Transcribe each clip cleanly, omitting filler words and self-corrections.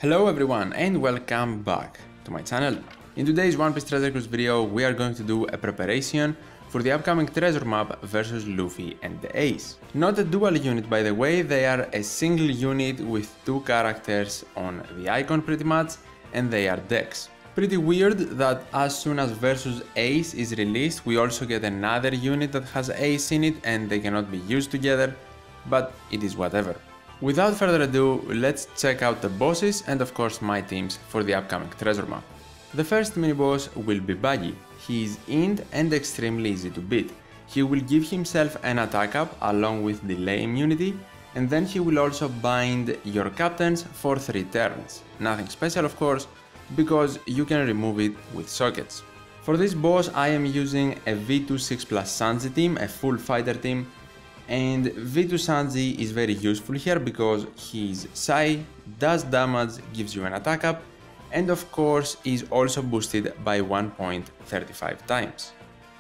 Hello everyone and welcome back to my channel. In today's One Piece Treasure Cruise video we are going to do a preparation for the upcoming treasure map versus Luffy and the Ace. Not a dual unit by the way, they are a single unit with two characters on the icon pretty much, and they are decks. Pretty weird that as soon as versus Ace is released we also get another unit that has Ace in it and they cannot be used together, but it is whatever. Without further ado, let's check out the bosses and of course my teams for the upcoming treasure map. The first mini-boss will be Buggy. He is int and extremely easy to beat. He will give himself an attack up along with delay immunity, and then he will also bind your captains for 3 turns. Nothing special of course, because you can remove it with sockets. For this boss I am using a V26 plus Sanji team, a full fighter team. And V2 Sanji is very useful here because he is Sai, does damage, gives you an attack up, and of course is also boosted by 1.35 times.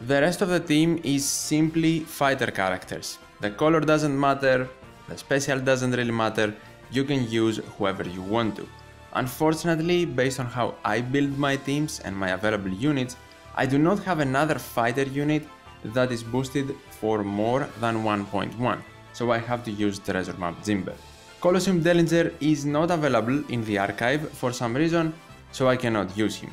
The rest of the team is simply fighter characters. The color doesn't matter, the special doesn't really matter, you can use whoever you want to. Unfortunately, based on how I build my teams and my available units, I do not have another fighter unit that is boosted for more than 1.1, so I have to use treasure map Jinbe. Colosseum Dellinger is not available in the archive for some reason, so I cannot use him.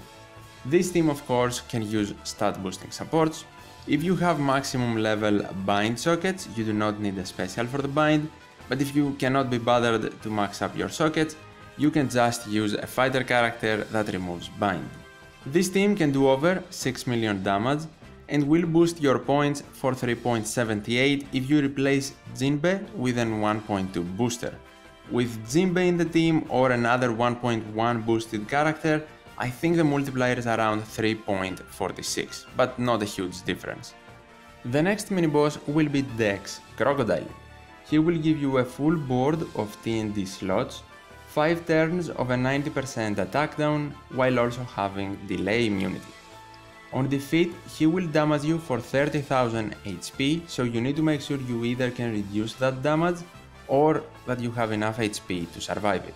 This team of course can use stat boosting supports. If you have maximum level bind sockets, you do not need a special for the bind, but if you cannot be bothered to max up your sockets, you can just use a fighter character that removes bind. This team can do over 6 million damage and will boost your points for 3.78 if you replace Jinbe with an 1.2 booster. With Jinbe in the team or another 1.1 boosted character, I think the multiplier is around 3.46, but not a huge difference. The next mini-boss will be Dex Crocodile. He will give you a full board of TNT slots, 5 turns of a 90% attack down, while also having delay immunity. On defeat, he will damage you for 30,000 HP, so you need to make sure you either can reduce that damage or that you have enough HP to survive it.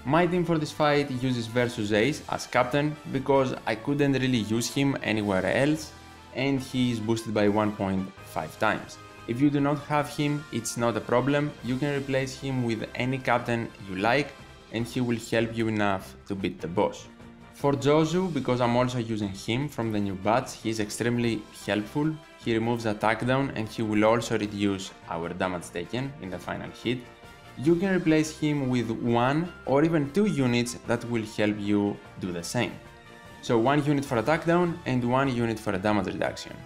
My team for this fight uses versus Ace as captain because I couldn't really use him anywhere else and he is boosted by 1.5 times. If you do not have him, it's not a problem, you can replace him with any captain you like and he will help you enough to beat the boss. For Jozu, because I'm also using him from the new batch, he is extremely helpful. He removes attack down and he will also reduce our damage taken in the final hit. You can replace him with 1 or even 2 units that will help you do the same. So 1 unit for attack down and 1 unit for a damage reduction.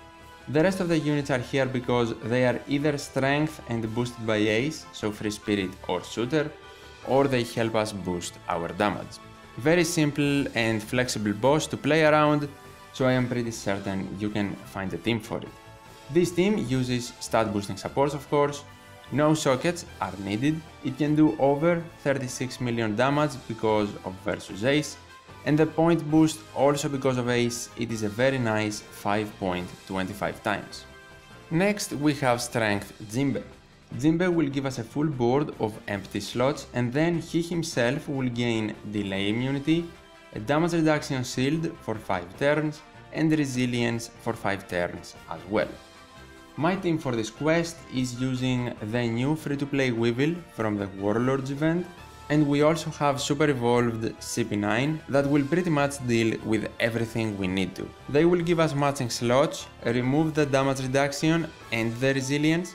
The rest of the units are here because they are either strength and boosted by Ace, so free spirit or shooter, or they help us boost our damage. Very simple and flexible boss to play around, so I am pretty certain you can find a team for it. This team uses stat boosting supports of course, no sockets are needed, it can do over 36 million damage because of versus Ace, and the point boost also because of Ace, it is a very nice 5.25 times. Next we have Strength Jinbe. Jinbe will give us a full board of empty slots and then he himself will gain delay immunity, a damage reduction shield for 5 turns and resilience for 5 turns as well. My team for this quest is using the new free-to-play Weevil from the Warlords event, and we also have super evolved CP9 that will pretty much deal with everything we need to. They will give us matching slots, remove the damage reduction and the resilience,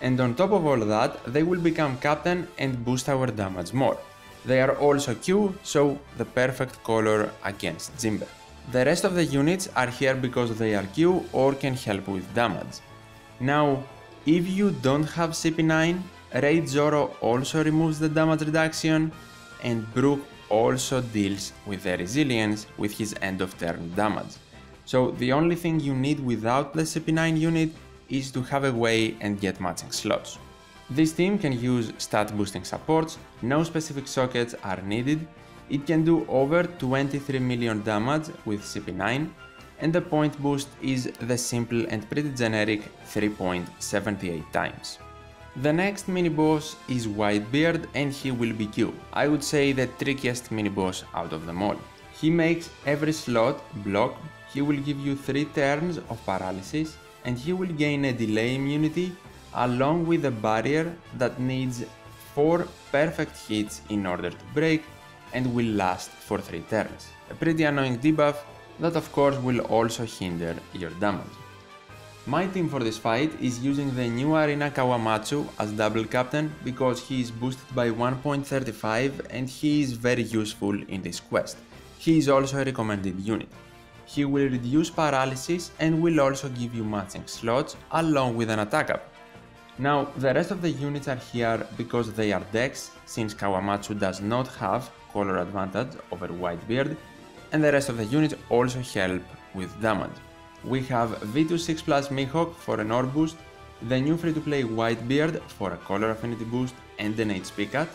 and on top of all that, they will become captain and boost our damage more. They are also Q, so the perfect color against Jinbe. The rest of the units are here because they are Q or can help with damage. Now, if you don't have CP9, Raid Zoro also removes the damage reduction, and Brook also deals with the resilience with his end of turn damage. So the only thing you need without the CP9 unit is to have a way and get matching slots. This team can use stat boosting supports, no specific sockets are needed, it can do over 23 million damage with CP9, and the point boost is the simple and pretty generic 3.78 times. The next mini-boss is Whitebeard and he will be Q, I would say the trickiest mini-boss out of them all. He makes every slot block, he will give you 3 turns of paralysis, and he will gain a delay immunity along with a barrier that needs 4 perfect hits in order to break and will last for 3 turns. A pretty annoying debuff that of course will also hinder your damage. My team for this fight is using the new Arena Kawamatsu as double captain because he is boosted by 1.35 and he is very useful in this quest. He is also a recommended unit. He will reduce paralysis and will also give you matching slots along with an attack up. Now the rest of the units are here because they are decks, since Kawamatsu does not have color advantage over Whitebeard, and the rest of the units also help with damage. We have V26 plus Mihawk for an orb boost, the new free-to-play Whitebeard for a color affinity boost and an HP cut,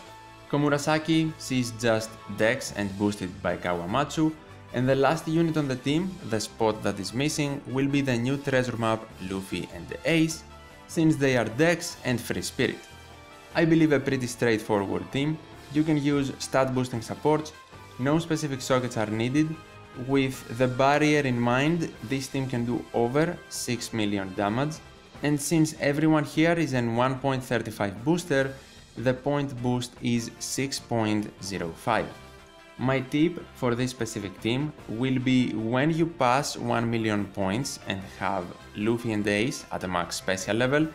Komurasaki, she's just dex and boosted by Kawamatsu, and the last unit on the team, the spot that is missing, will be the new treasure map Luffy and the Ace, since they are dex and free spirit. I believe a pretty straightforward team. You can use stat boosting supports, no specific sockets are needed. With the barrier in mind, this team can do over 6 million damage, and since everyone here is an 1.35 booster, the point boost is 6.05. My tip for this specific team will be when you pass 1 million points and have Luffy and Ace at a max special level,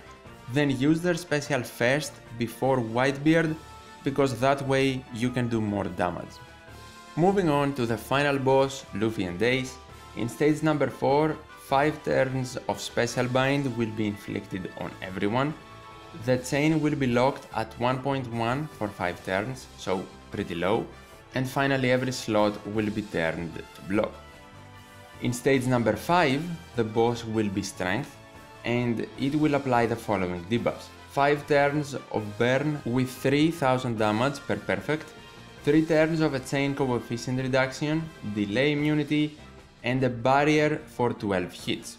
then use their special first before Whitebeard, because that way you can do more damage. Moving on to the final boss, Luffy and Ace, in stage number 4, 5 turns of special bind will be inflicted on everyone. The chain will be locked at 1.1 for 5 turns, so pretty low, and finally every slot will be turned to block. In stage number 5, the boss will be strength, and it will apply the following debuffs: 5 turns of burn with 3000 damage per perfect, 3 turns of a chain coefficient reduction, delay immunity, and a barrier for 12 hits.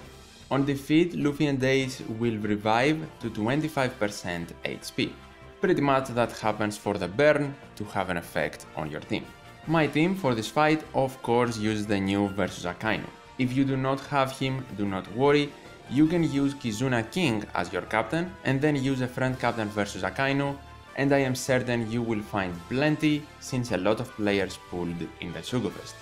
On defeat, Luffy and Ace will revive to 25% HP. Pretty much that happens for the burn to have an effect on your team. My team for this fight of course uses the new versus Akainu. If you do not have him, do not worry, you can use Kizuna King as your captain and then use a friend captain versus Akainu, and I am certain you will find plenty since a lot of players pulled in the Sugofest.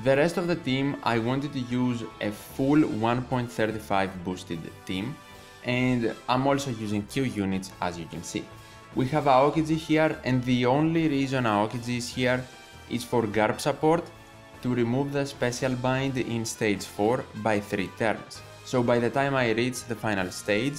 The rest of the team I wanted to use a full 1.35 boosted team, and I'm also using Q units as you can see. We have Aokiji here, and the only reason Aokiji is here is for Garb support to remove the special bind in stage 4 by 3 turns. So by the time I reach the final stage,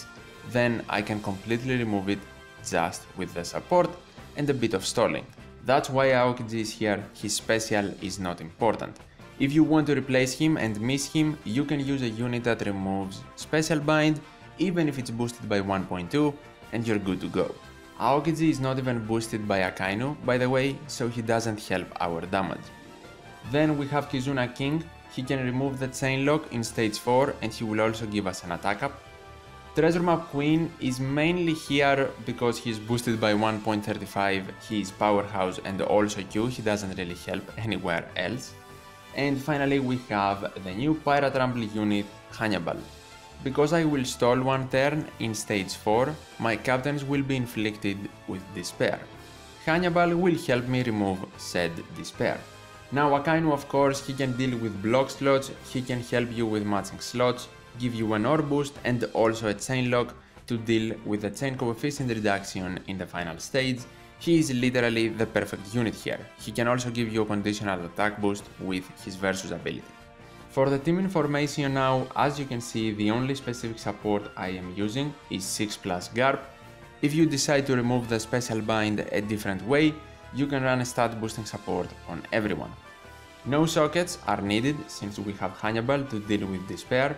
then I can completely remove it just with the support and a bit of stalling. That's why Aokiji is here, his special is not important. If you want to replace him and miss him, you can use a unit that removes special bind even if it's boosted by 1.2 and you're good to go. Aokiji is not even boosted by Akainu, by the way, so he doesn't help our damage. Then we have Kizuna King. He can remove the chain lock in stage 4 and he will also give us an attack up. Treasure Map Queen is mainly here because he is boosted by 1.35, he is powerhouse and also Q, he doesn't really help anywhere else. And finally we have the new Pirate Rumble unit, Hannibal. Because I will stall one turn in stage 4, my captains will be inflicted with despair. Hannibal will help me remove said despair. Now Akainu of course, he can deal with block slots, he can help you with matching slots, give you an orb boost and also a chain lock to deal with the chain coefficient reduction in the final stage. He is literally the perfect unit here. He can also give you a conditional attack boost with his versus ability. For the team information now, as you can see, the only specific support I am using is 6 plus Garb. If you decide to remove the special bind a different way, you can run a stat boosting support on everyone. No sockets are needed since we have Hannibal to deal with despair.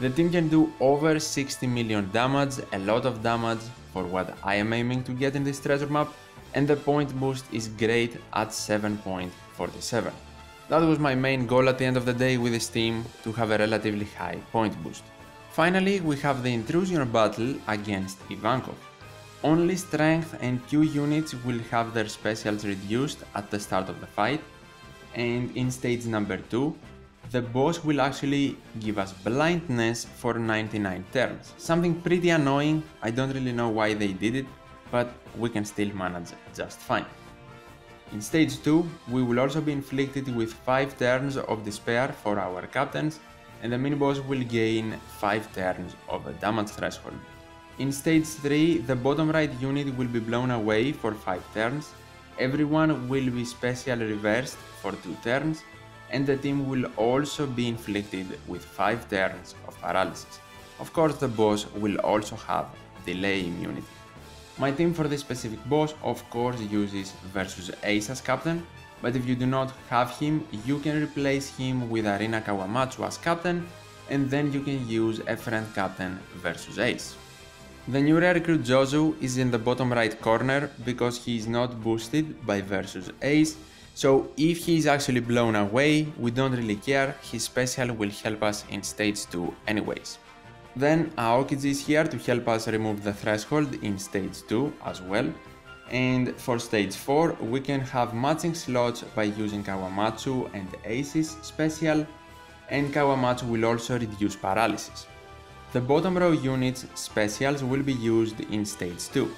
The team can do over 60 million damage, a lot of damage for what I am aiming to get in this treasure map, and the point boost is great at 7.47. That was my main goal at the end of the day with this team, to have a relatively high point boost. Finally, we have the Intrusion Battle against Ivankov. Only strength and Q units will have their specials reduced at the start of the fight, and in stage number 2, the boss will actually give us blindness for 99 turns. Something pretty annoying, I don't really know why they did it, but we can still manage just fine. In stage 2, we will also be inflicted with 5 turns of despair for our captains, and the mini-boss will gain 5 turns of a damage threshold. In stage 3, the bottom right unit will be blown away for 5 turns, everyone will be specially reversed for 2 turns, and the team will also be inflicted with 5 turns of paralysis. Of course, the boss will also have delay immunity. My team for this specific boss of course uses versus Ace as captain, but if you do not have him, you can replace him with Arina Kawamatsu as captain, and then you can use a friend captain versus Ace. The new rare recruit Jozu is in the bottom right corner because he is not boosted by versus Ace, so if he is actually blown away, we don't really care, his special will help us in stage 2 anyways. Then Aokiji is here to help us remove the threshold in stage 2 as well, and for stage 4 we can have matching slots by using Kawamatsu and Ace's special, and Kawamatsu will also reduce paralysis. The bottom row units specials will be used in stage 2,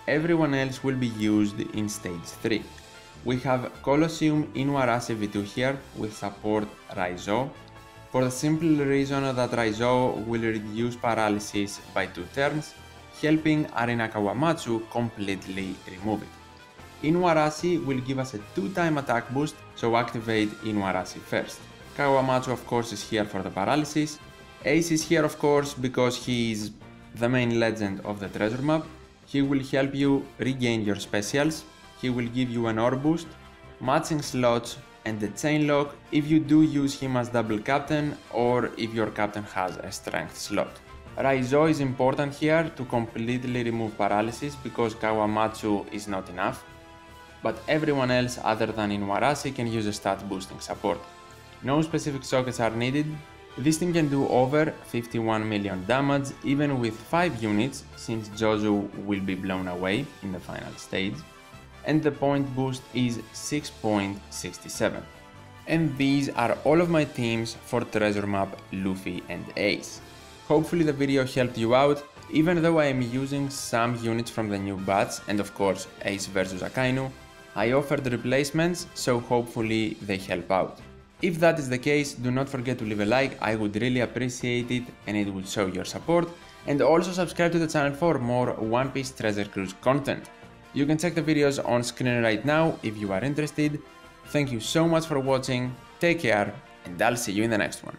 everyone else will be used in stage 3. We have Colosseum Inuarashi V2 here with support Raizo, for the simple reason that Raizo will reduce paralysis by 2 turns, helping Arina Kawamatsu completely remove it. Inuarashi will give us a 2-time attack boost, so activate Inuarashi first. Kawamatsu of course is here for the paralysis. Ace is here of course because he is the main legend of the treasure map. He will help you regain your specials, he will give you an ore boost, matching slots, and the chain lock if you do use him as double captain or if your captain has a strength slot. Raizo is important here to completely remove paralysis because Kawamatsu is not enough, but everyone else other than Inuarashi can use a stat boosting support. No specific sockets are needed. This team can do over 51 million damage even with 5 units since Jozu will be blown away in the final stage, and the point boost is 6.67. And these are all of my teams for treasure map Luffy and Ace. Hopefully the video helped you out, even though I am using some units from the new batch and of course Ace vs Akainu, I offered replacements, so hopefully they help out. If that is the case, do not forget to leave a like, I would really appreciate it and it would show your support, and also subscribe to the channel for more One Piece Treasure Cruise content. You can check the videos on screen right now if you are interested. Thank you so much for watching, take care, and I'll see you in the next one.